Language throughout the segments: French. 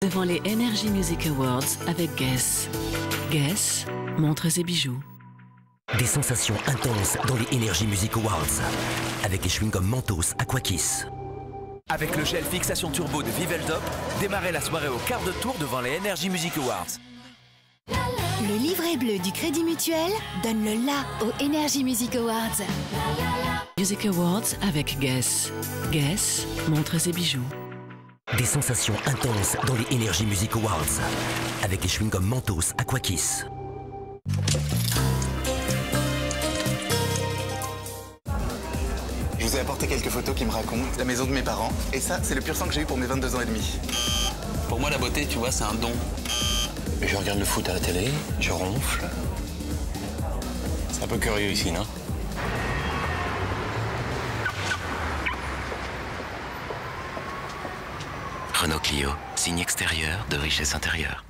Devant les Energy Music Awards avec Guess. Guess, montres et bijoux. Des sensations intenses dans les Energy Music Awards avec les chewing-gums Mentos Aquakiss. Avec le gel fixation turbo de Viveldop, démarrez la soirée au quart de tour devant les Energy Music Awards. Le livret bleu du Crédit Mutuel donne le la aux Energy Music Awards. Music Awards avec Guess. Guess, montres et bijoux. Des sensations intenses dans les Energy Music Awards avec les chewing-gums Mentos Aquakiss. Je vous ai apporté quelques photos qui me racontent la maison de mes parents. Et ça, c'est le pur sang que j'ai eu pour mes 22 ans et demi. Pour moi, la beauté, tu vois, c'est un don. Je regarde le foot à la télé, je ronfle. C'est un peu curieux ici, non? Renault Clio, signe extérieur de richesse intérieure.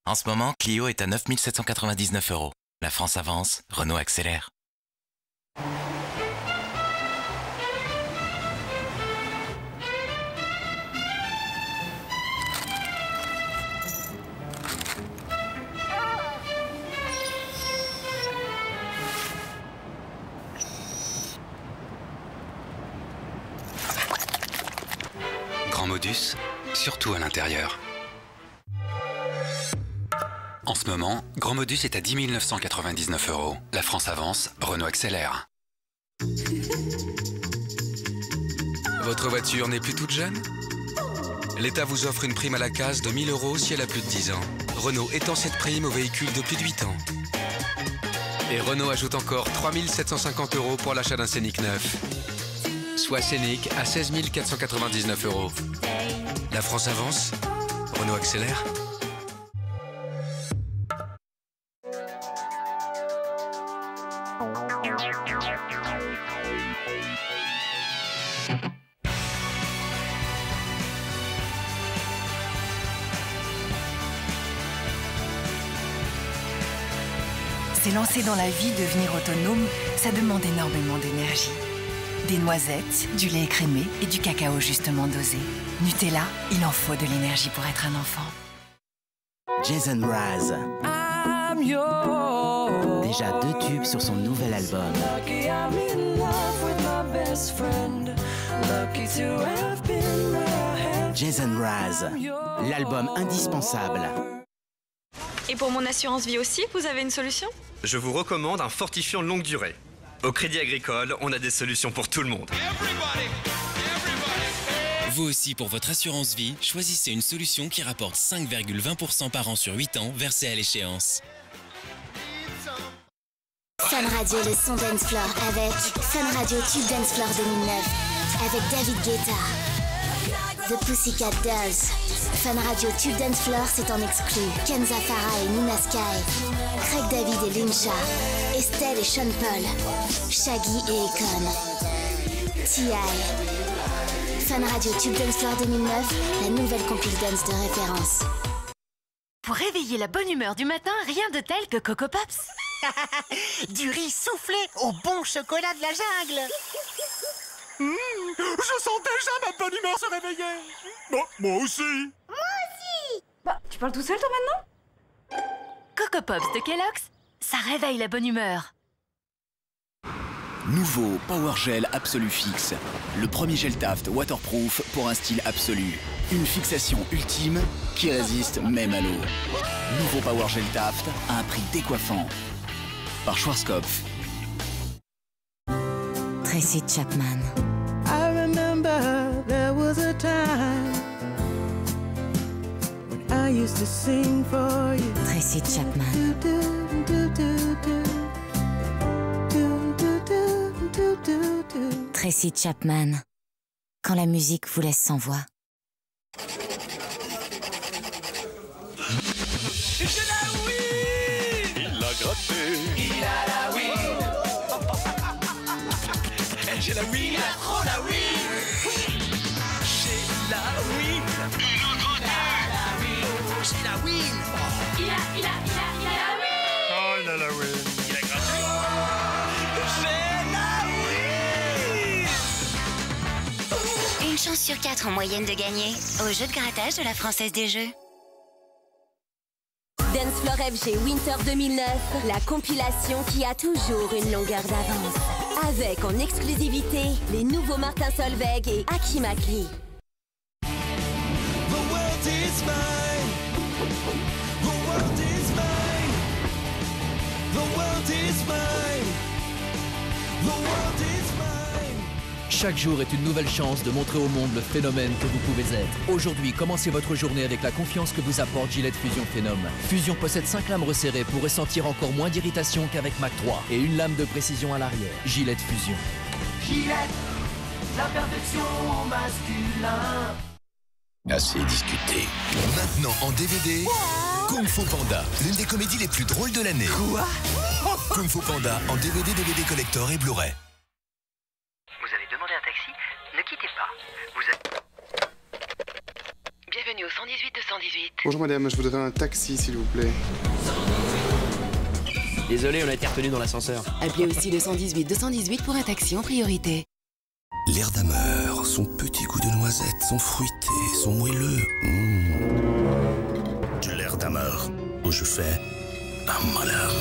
En ce moment, Clio est à 9 799 €. La France avance, Renault accélère. Grand modus, surtout à l'intérieur. En ce moment, Grand modus est à 10 999 €. La France avance, Renault accélère. Votre voiture n'est plus toute jeune? L'État vous offre une prime à la case de 1 000 € si elle a plus de 10 ans. Renault étend cette prime aux véhicules de plus de 8 ans. Et Renault ajoute encore 3 750 € pour l'achat d'un Scénic neuf. Soit Scénic à 16 499 €. La France avance, Renault accélère. Se lancer dans la vie, devenir autonome, ça demande énormément d'énergie. Des noisettes, du lait écrémé et du cacao justement dosé. Nutella, il en faut de l'énergie pour être un enfant. Jason Mraz. Déjà 2 tubes sur son nouvel album. Jason Mraz, l'album indispensable. Et pour mon assurance vie aussi, vous avez une solution? Je vous recommande un fortifiant longue durée. Au Crédit Agricole, on a des solutions pour tout le monde. Vous aussi, pour votre assurance vie, choisissez une solution qui rapporte 5,20% par an sur 8 ans versés à l'échéance. Fun Radio, le son Dance Floor avec Fun Radio Tube Dance Floor 2009 avec David Guetta. The Pussycat Dolls. Fun Radio Tube Dance Floor, c'est en exclu. Kenza Farah et Nina Sky. Craig David et Lincha. Estelle et Sean Paul. Shaggy et Akon. T.I. Fun Radio Tube Dance Floor 2009, la nouvelle compil dance de référence. Pour réveiller la bonne humeur du matin, rien de tel que Coco Pops. Du riz soufflé au bon chocolat de la jungle. Je sens déjà ma bonne humeur se réveiller. Bon, moi aussi. Moi aussi. Bah, tu parles tout seul toi maintenant? Coco Pops de Kellogg's, ça réveille la bonne humeur. Nouveau Power Gel Absolu Fix. Le premier gel Taft waterproof pour un style absolu. Une fixation ultime qui résiste même à l'eau. Nouveau Power Gel Taft à un prix décoiffant. Par Schwarzkopf. Tracy Chapman. I remember there was a time when I used to sing for you. Tracy Chapman. Tracy Chapman. Quand la musique vous laisse sans voix. J'ai la Wii. Il l'a gratté. Il a la Wii. J'ai la Wii. Il a trop la Wii. J'ai la Wii. Il a gratté. J'ai la Wii. Il a la Wii. Oh, il a la Wii. Il a gratté. J'ai la Wii. chance sur 4 en moyenne de gagner au jeu de grattage de la Française des Jeux. Dance Floor FG Winter 2009, la compilation qui a toujours une longueur d'avance. Avec en exclusivité les nouveaux Martin Solveig et Aki Makli. Chaque jour est une nouvelle chance de montrer au monde le phénomène que vous pouvez être. Aujourd'hui, commencez votre journée avec la confiance que vous apporte Gillette Fusion Phenom. Fusion possède 5 lames resserrées pour ressentir encore moins d'irritation qu'avec Mac 3 et une lame de précision à l'arrière. Gillette Fusion. Gillette, la perfection au masculin. Assez discuté. Maintenant en DVD, Kung Fu Panda, l'une des comédies les plus drôles de l'année. Quoi? Kung Fu Panda en DVD Collector et Blu-ray. Vous avez demandé un taxi? Ne quittez pas. Bienvenue au 118-218. Bonjour madame, je voudrais un taxi s'il vous plaît. Désolé, on a été retenu dans l'ascenseur. Appelez aussi le 118-218 pour un taxi en priorité. L'air d'Hammer, son petit goût de noisette, son fruité, son moelleux. De l'air d'Hammer, où je fais un malheur.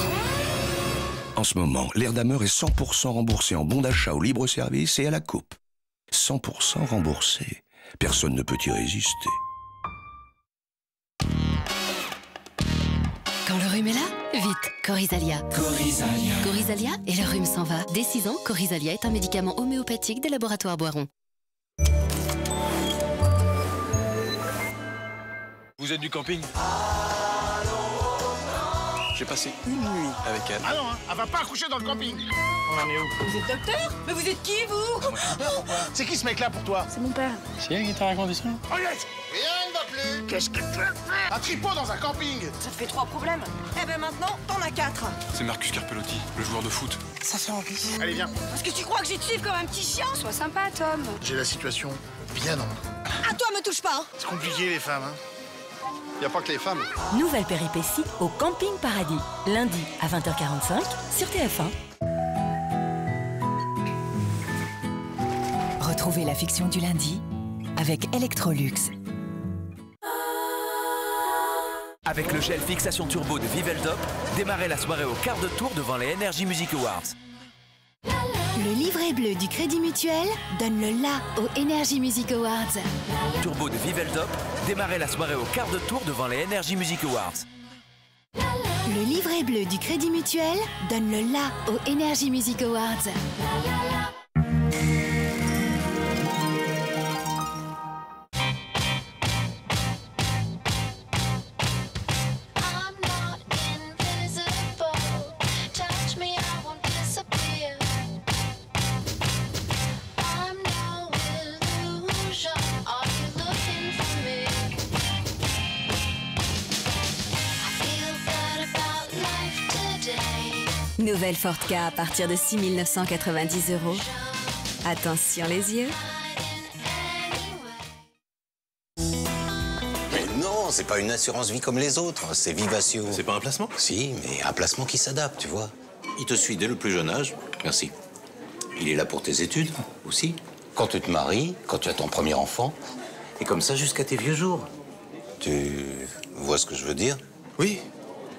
En ce moment, l'air d'Hammer est 100% remboursé en bon d'achat au libre-service et à la coupe. 100% remboursé. Personne ne peut y résister. Quand le rhume est là, vite, Corizalia. Corizalia. Corizalia et le rhume s'en va. Dès 6 ans, Corizalia est un médicament homéopathique des laboratoires Boiron. Vous êtes du camping? J'ai passé une nuit avec elle. Ah non, hein, elle va pas accoucher dans le camping. On en est où? Vous êtes docteur? Mais vous êtes qui, vous? C'est qui ce mec-là pour toi? C'est mon père. C'est elle qui t'a raconté ça? Oh yes! Rien ne va plus. Qu'est-ce que tu veux faire? Un tripot dans un camping. Ça te fait 3 problèmes. Eh ben maintenant, t'en as 4. C'est Marcus Carpelotti, le joueur de foot. Ça fait envie. Allez, viens. Parce que tu crois que j'ai te suivre comme un petit chien? Sois sympa, Tom. J'ai la situation bien en main. À toi, me touche pas. Hein. C'est compliqué, les femmes, hein. Y a pas que les femmes. Nouvelle péripétie au Camping Paradis. Lundi à 20h45 sur TF1. Retrouvez la fiction du lundi avec Electrolux. Avec le gel fixation turbo de Viveldop, démarrez la soirée au quart de tour devant les Energy Music Awards. Le livret bleu du Crédit Mutuel donne le la aux Energy Music Awards. Turbo de Viveldop, démarrez la soirée au quart de tour devant les Energy Music Awards. Le livret bleu du Crédit Mutuel donne le la aux Energy Music Awards. Nouvelle Ford K à partir de 6 990 €. Attention les yeux. Mais non, c'est pas une assurance vie comme les autres, c'est Vivatio. C'est pas un placement? Si, mais un placement qui s'adapte, tu vois. Il te suit dès le plus jeune âge. Merci. Il est là pour tes études, aussi. Quand tu te maries, quand tu as ton premier enfant. Et comme ça jusqu'à tes vieux jours. Tu vois ce que je veux dire? Oui,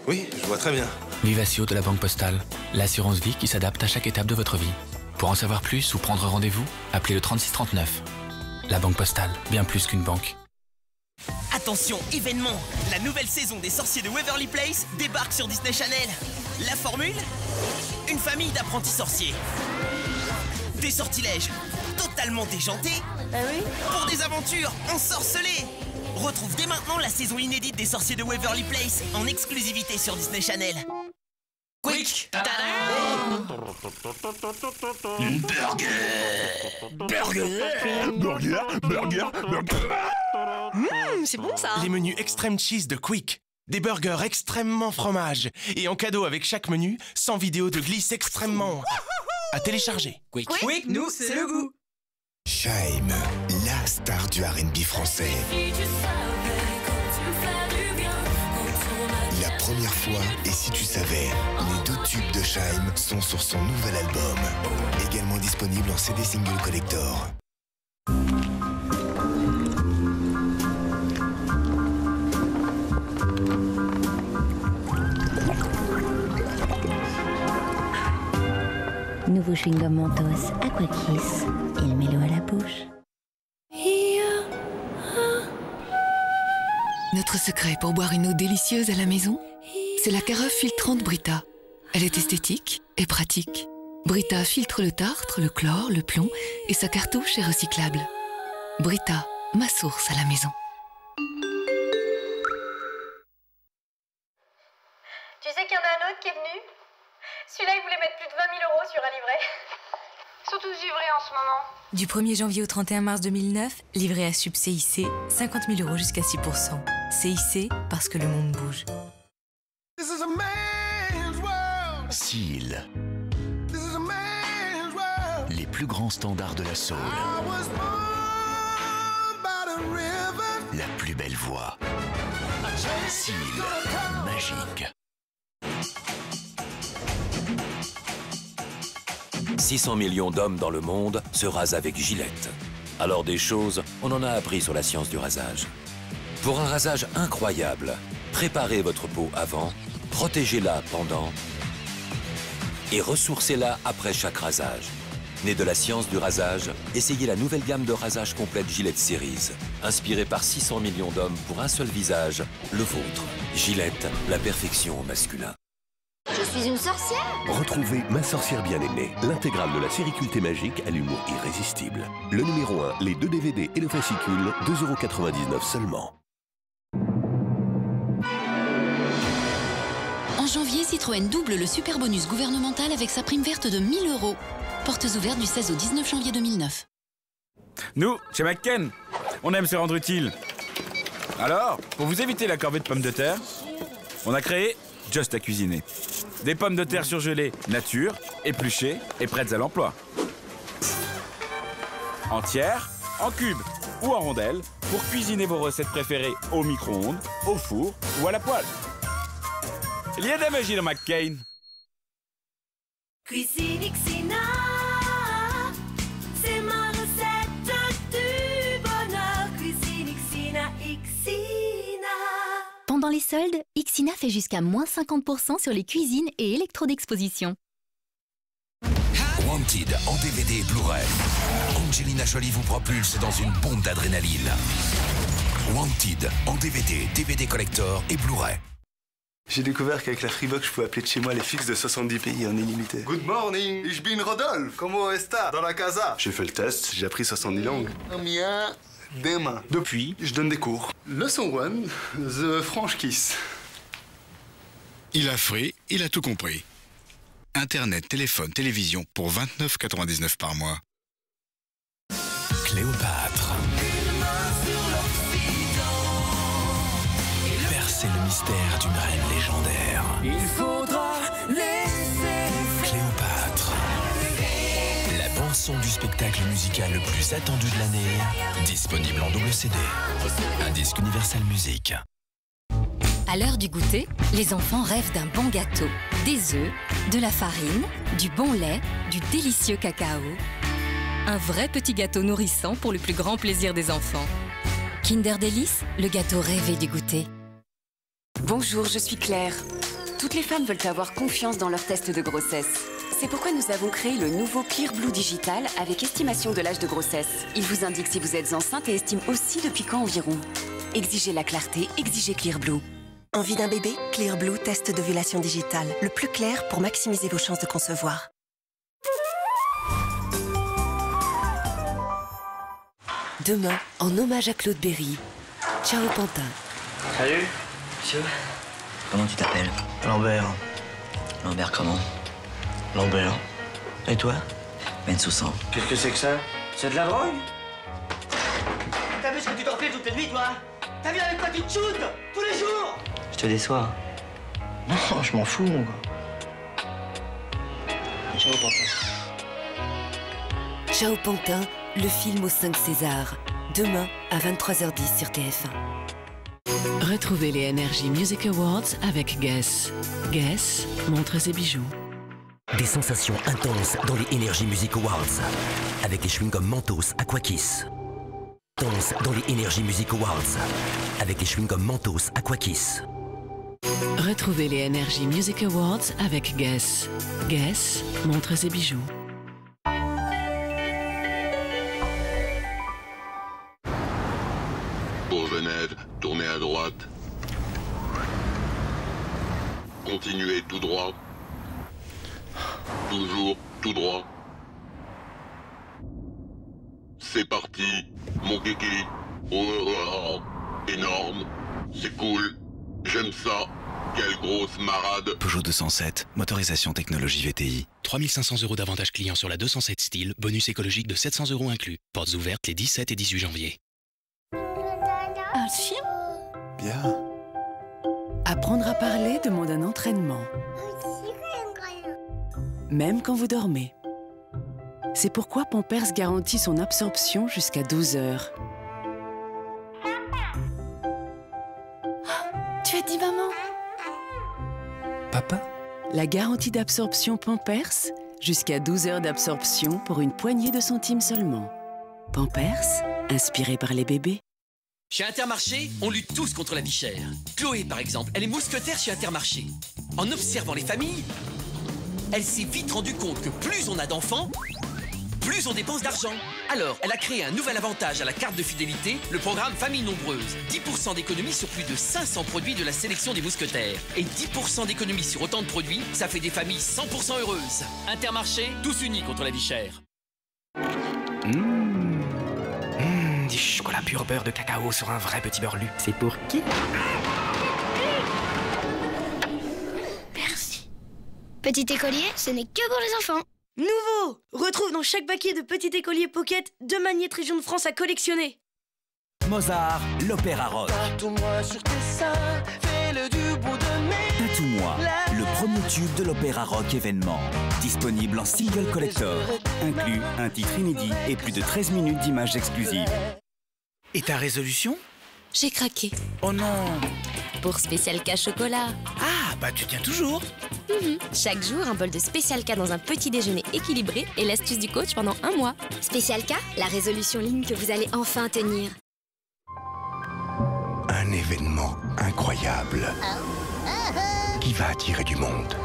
je vois très bien. Vivatio de la Banque Postale, l'assurance vie qui s'adapte à chaque étape de votre vie. Pour en savoir plus ou prendre rendez-vous, appelez le 3639. La Banque Postale, bien plus qu'une banque. Attention, événement! La nouvelle saison des Sorciers de Waverly Place débarque sur Disney Channel. La formule? Une famille d'apprentis sorciers. Des sortilèges totalement déjantés pour des aventures ensorcelées. Retrouve dès maintenant la saison inédite des Sorciers de Waverly Place en exclusivité sur Disney Channel. Quick! Burger. C'est bon ça. Les menus extrême cheese de Quick. Des burgers extrêmement fromage. Et en cadeau avec chaque menu, 100 vidéos de glisse extrêmement... à télécharger. Quick, nous, c'est le goût. Shaim, la star du R&B français. La première fois, et si tu savais, les 2 tubes de Shaim sont sur son nouvel album. Également disponible en CD single collector. nouveau chewing-gum Mentos Aquakiss. Il met l'eau à la bouche. Notre secret pour boire une eau délicieuse à la maison, c'est la carafe filtrante Brita. Elle est esthétique et pratique. Brita filtre le tartre, le chlore, le plomb et sa cartouche est recyclable. Brita, ma source à la maison. Tu sais qu'il y en a un autre qui est venu? Celui-là, il voulait mettre plus de 20 000 € sur un livret. Ils sont tous givrés en ce moment. Du 1er janvier au 31 mars 2009, livret à sub CIC, 50 000 € jusqu'à 6%. CIC, parce que le monde bouge. Seal. Les plus grands standards de la soul. La plus belle voix. Seal. Magique. 600 millions d'hommes dans le monde se rasent avec Gillette. Alors des choses, on en a appris sur la science du rasage. Pour un rasage incroyable, préparez votre peau avant, protégez-la pendant et ressourcez-la après chaque rasage. Né de la science du rasage, essayez la nouvelle gamme de rasage complète Gillette Series. Inspirée par 600 millions d'hommes pour un seul visage, le vôtre. Gillette, la perfection au masculin. Je suis une sorcière. Retrouvez Ma sorcière bien-aimée, l'intégrale de la série cultée magique à l'humour irrésistible. Le numéro 1, les 2 DVD et le fascicule, 2,99 € seulement. En janvier, Citroën double le super bonus gouvernemental avec sa prime verte de 1 000 €. Portes ouvertes du 16 au 19 janvier 2009. Nous, chez McCain, on aime se rendre utile. Alors, pour vous éviter la corvée de pommes de terre, on a créé Just à cuisiner. Des pommes de terre surgelées nature, épluchées et prêtes à l'emploi. Entières, en cubes ou en rondelles, pour cuisiner vos recettes préférées au micro-ondes, au four ou à la poêle. Il y a de la magie dans McCain. Cuisine Ixina, c'est ma recette du bonheur. Cuisine Ixina, Ixina. Pendant les soldes, Ixina fait jusqu'à moins 50% sur les cuisines et électros d'exposition. Wanted en DVD et Blu-ray. Angelina Jolie vous propulse dans une bombe d'adrénaline. Wanted en DVD, DVD collector et Blu-ray. J'ai découvert qu'avec la Freebox, je pouvais appeler de chez moi les fixes de 70 pays en illimité. Good morning, ich bin Rodolphe. Comment está dans la casa? J'ai fait le test, j'ai appris 70 langues. Mia, demain. Depuis, je donne des cours. Leçon 1, The French Kiss. Il a frais, il a tout compris. Internet, téléphone, télévision pour 29,99 par mois. Cléopâtre. Percez le mystère d'une reine légendaire. Il faudra laisser Cléopâtre. La bande-son du spectacle musical le plus attendu de l'année. Disponible en double CD. Un disque Universal Music. À l'heure du goûter, les enfants rêvent d'un bon gâteau. Des œufs, de la farine, du bon lait, du délicieux cacao. Un vrai petit gâteau nourrissant pour le plus grand plaisir des enfants. Kinder Delice, le gâteau rêvé du goûter. Bonjour, je suis Claire. Toutes les femmes veulent avoir confiance dans leur test de grossesse. C'est pourquoi nous avons créé le nouveau Clear Blue Digital avec estimation de l'âge de grossesse. Il vous indique si vous êtes enceinte et estime aussi depuis quand environ. Exigez la clarté, exigez Clear Blue. Envie d'un bébé? Clear Blue, test d'ovulation digitale. Le plus clair pour maximiser vos chances de concevoir. Demain, en hommage à Claude Berry. Ciao Pantin. Salut, monsieur. Comment tu t'appelles? Lambert. Lambert comment? Lambert. Et toi? Bensoussan. Qu'est-ce que c'est que ça? C'est de la drogue? T'as vu ce que tu t'en fais toute la nuit, toi? T'as vu avec quoi tu te shootes tous les jours? Je te déçois. Non, je m'en fous, mon gars. Ciao, Pantin. Ciao Pantin, le film aux 5 Césars. Demain à 23h10 sur TF1. Retrouvez les Energy Music Awards avec Guess. Guess, montres et bijoux. Des sensations intenses dans les Energy Music Awards avec les chewing-gums Mentos Aquakiss. Intense dans les Energy Music Awards avec les chewing-gums Mentos Aquakiss. Retrouvez les Energy Music Awards avec Guess. Guess, montres et bijoux. Genève, tournez à droite. Continuez tout droit. Toujours tout droit. C'est parti, mon kiki. Oh, énorme. C'est cool. J'aime ça. Quelle grosse marade. Peugeot 207, motorisation technologie VTI. 3500 € d'avantage client sur la 207 style, bonus écologique de 700 € inclus. Portes ouvertes les 17 et 18 janvier. Un chien? Bien. Apprendre à parler demande un entraînement. Même quand vous dormez. C'est pourquoi Pampers garantit son absorption jusqu'à 12 heures. Tu as dit maman? Papa? La garantie d'absorption Pampers, jusqu'à 12 heures d'absorption pour une poignée de centimes seulement. Pampers, inspiré par les bébés. Chez Intermarché, on lutte tous contre la vie chère. Chloé, par exemple, elle est mousquetaire chez Intermarché. En observant les familles, elle s'est vite rendue compte que plus on a d'enfants, plus on dépense d'argent. Alors, elle a créé un nouvel avantage à la carte de fidélité, le programme Famille Nombreuse. 10% d'économie sur plus de 500 produits de la sélection des mousquetaires. Et 10% d'économie sur autant de produits, ça fait des familles 100% heureuses. Intermarché, tous unis contre la vie chère. Du chocolat pur beurre de cacao sur un vrai petit beurre lu. C'est pour qui? Merci. Petit écolier, ce n'est que pour les enfants. Nouveau! Retrouve dans chaque paquet de Petit Écolier Pocket 2 magnettes Région de France à collectionner. Mozart, l'opéra rock. Tatoue-moi sur tes seins, fais-le du bout de mes... Tatoue-moi, le premier tube de l'opéra rock événement. Disponible en single collector. Inclus un titre inédit et plus de 13 minutes d'images exclusives. Et ta résolution? J'ai craqué. Oh non! Pour Spécial K chocolat. Ah, bah tu tiens toujours. Chaque jour, un bol de Spécial K dans un petit déjeuner équilibré et l'astuce du coach pendant 1 mois. Spécial K, la résolution ligne que vous allez enfin tenir. Un événement incroyable qui va attirer du monde.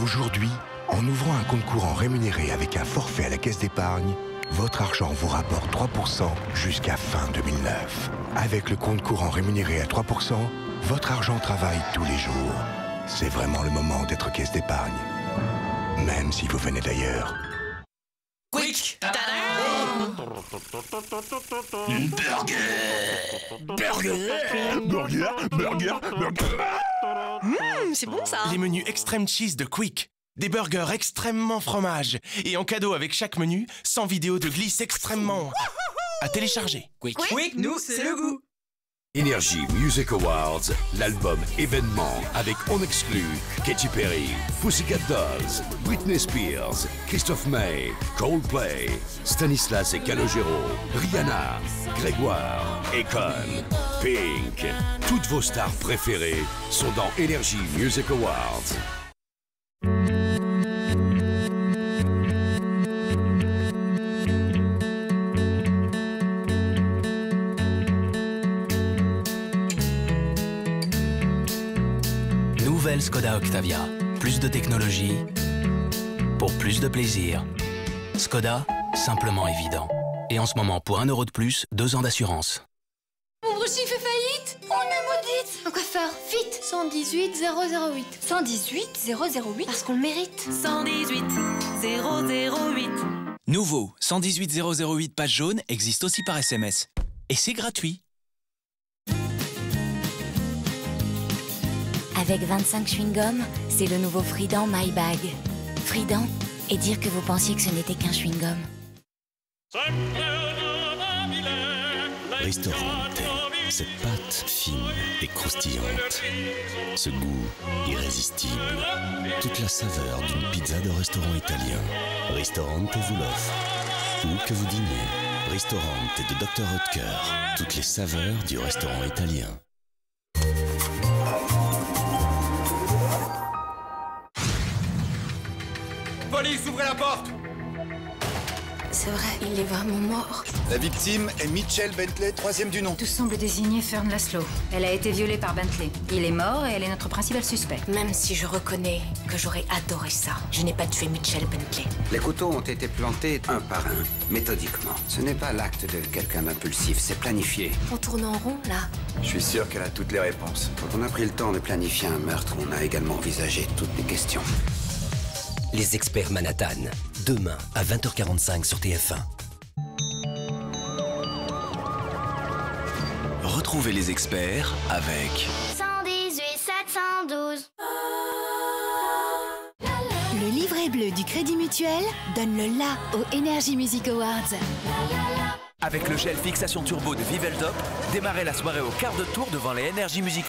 Aujourd'hui, en ouvrant un compte courant rémunéré avec un forfait à la caisse d'épargne, votre argent vous rapporte 3% jusqu'à fin 2009. Avec le compte courant rémunéré à 3%, votre argent travaille tous les jours. C'est vraiment le moment d'être caisse d'épargne. Même si vous venez d'ailleurs. Quick! C'est bon ça. Les menus extrême cheese de Quick. Des burgers extrêmement fromage. Et en cadeau avec chaque menu, 100 vidéos de glisse extrêmement... à télécharger. Quick, nous, c'est le goût. Energy Music Awards, l'album événement avec en exclu Katy Perry, Pussycat Dolls, Britney Spears, Christophe May, Coldplay, Stanislas et Calogero, Rihanna, Grégoire, Akon, Pink. Toutes vos stars préférées sont dans Energy Music Awards. Nouvelle Skoda Octavia. Plus de technologie pour plus de plaisir. Skoda, simplement évident. Et en ce moment, pour 1 € de plus, 2 ans d'assurance. Mon brochis fait faillite. On est maudite. Un coiffeur, vite. 118 008. 118 008. Parce qu'on le mérite. 118 008. Nouveau, 118 008 page jaune existe aussi par SMS. Et c'est gratuit. Avec 25 chewing-gums, c'est le nouveau Frident My Bag. Frident, et dire que vous pensiez que ce n'était qu'un chewing-gum. Ristorante, cette pâte fine et croustillante. Ce goût irrésistible. Toute la saveur d'une pizza de restaurant italien. Ristorante vous l'offre. Où que vous dînez, Ristorante de Dr Oetker. Toutes les saveurs du restaurant italien. Police, ouvrez la porte! C'est vrai, il est vraiment mort. La victime est Mitchell Bentley, 3e du nom. Tout semble désigner Fern Laszlo. Elle a été violée par Bentley. Il est mort et elle est notre principal suspect. Même si je reconnais que j'aurais adoré ça, je n'ai pas tué Mitchell Bentley. Les couteaux ont été plantés un par un, méthodiquement. Ce n'est pas l'acte de quelqu'un d'impulsif, c'est planifié. On tourne en rond, là. Je suis sûr qu'elle a toutes les réponses. Quand on a pris le temps de planifier un meurtre, on a également envisagé toutes les questions. Les experts Manhattan, demain à 20h45 sur TF1. Retrouvez les experts avec 118 712. Le livret bleu du Crédit Mutuel donne le la aux Energy Music Awards. Avec le gel fixation turbo de Viveldop, démarrez la soirée au quart de tour devant les Energy Music